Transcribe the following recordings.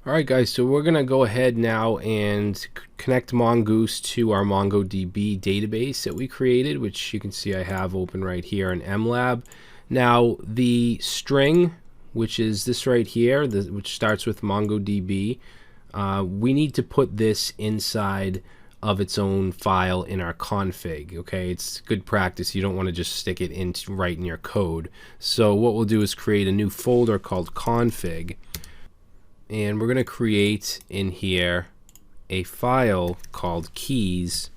Alright guys, so we're going to go ahead now and connect Mongoose to our MongoDB database that we created, which you can see I have open right here in MLab. Now the string, which is this right here, which starts with MongoDB, we need to put this inside of its own file in our config. Okay, it's good practice. You don't want to just stick it right in your code. So what we'll do is create a new folder called config. And we're going to create in here a file called keys.js.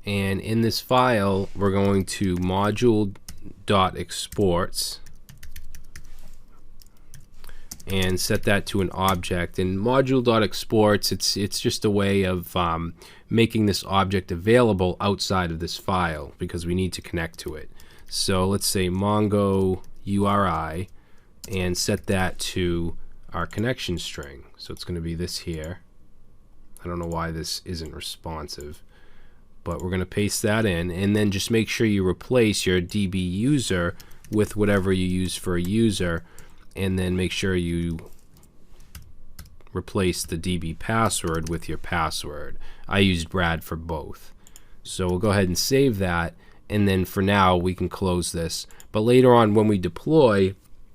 And in this file, we're going to module.exports and set that to an object. And module.exports, it's just a way of making this object available outside of this file because we need to connect to it. So let's say Mongo URI and set that to our connection string. So it's going to be this here. I don't know why this isn't responsive, but we're going to paste that in, and then just make sure you replace your DB user with whatever you use for a user, and then make sure you replace the DB password with your password. I used Brad for both. So we'll go ahead and save that, and then for now we can close this. But later on when we deploy,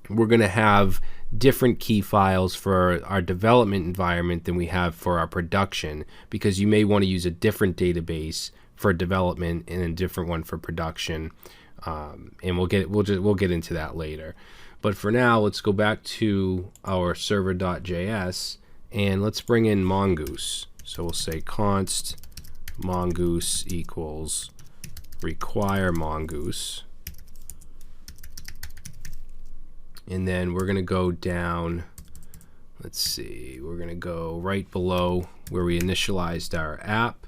we're going to have different key files for our development environment than we have for our production, because you may want to use a different database for development and a different one for production, and we'll get into that later. But for now, let's go back to our server.js and let's bring in Mongoose. So we'll say const mongoose equals require mongoose. And then we're going to go down, let's see, we're going to go right below where we initialized our app,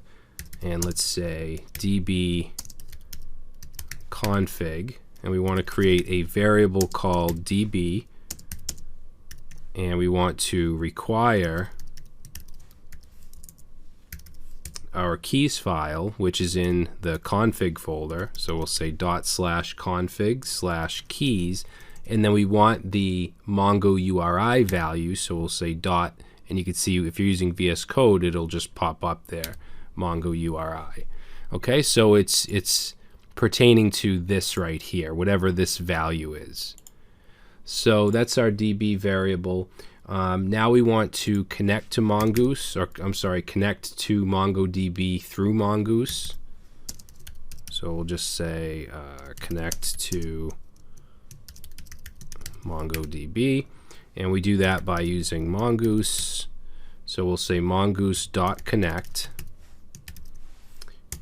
and let's say db config, and we want to create a variable called db, and we want to require our keys file, which is in the config folder. So we'll say ./config/keys, and then we want the Mongo URI value, so we'll say dot, and you can see if you're using VS Code, it'll just pop up there, Mongo URI. Okay, so it's pertaining to this right here, whatever this value is. So that's our DB variable. Now we want to connect to Mongoose, or I'm sorry, connect to MongoDB through Mongoose. So we'll just say connect to MongoDB, and we do that by using Mongoose. So we'll say mongoose.connect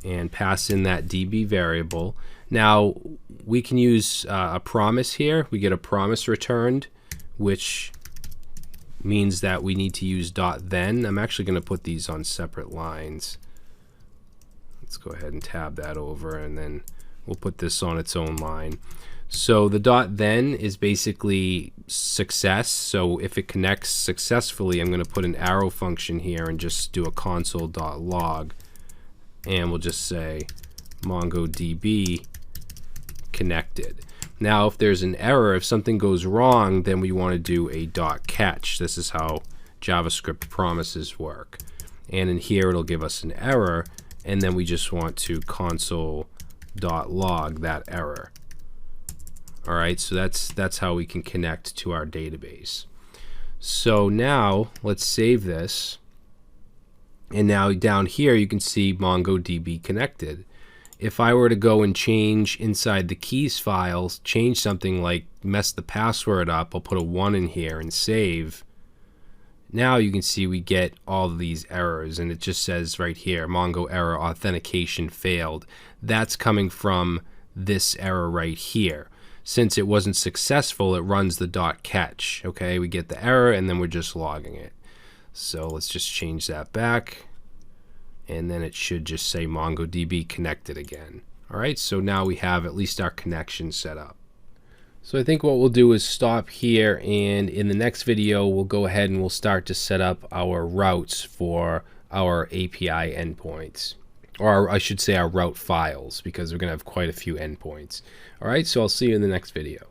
and pass in that DB variable. Now we can use a promise here. We get a promise returned, which means that we need to use .then. I'm actually going to put these on separate lines. Let's go ahead and tab that over, and then we'll put this on its own line. So the .then is basically success. So if it connects successfully, I'm going to put an arrow function here and just do a console.log, and we'll just say MongoDB connected. Now if there's an error, if something goes wrong, then we want to do a .catch. This is how JavaScript promises work. And in here it'll give us an error, and then we just want to console.log that error. All right, so that's how we can connect to our database. So now let's save this, and now down here you can see MongoDB connected. If I were to go and change inside the keys files, change something like mess the password up, I'll put a 1 in here and save. Now you can see we get all of these errors, and it just says right here, Mongo error, authentication failed. That's coming from this error right here. Since it wasn't successful, it runs the .catch. Okay, we get the error, and then we're just logging it. So let's just change that back, and then it should just say MongoDB connected again. All right, so now we have at least our connection set up. So I think what we'll do is stop here, and in the next video we'll go ahead and we'll start to set up our routes for our API endpoints. Or I should say our route files, because we're going to have quite a few endpoints. All right, so I'll see you in the next video.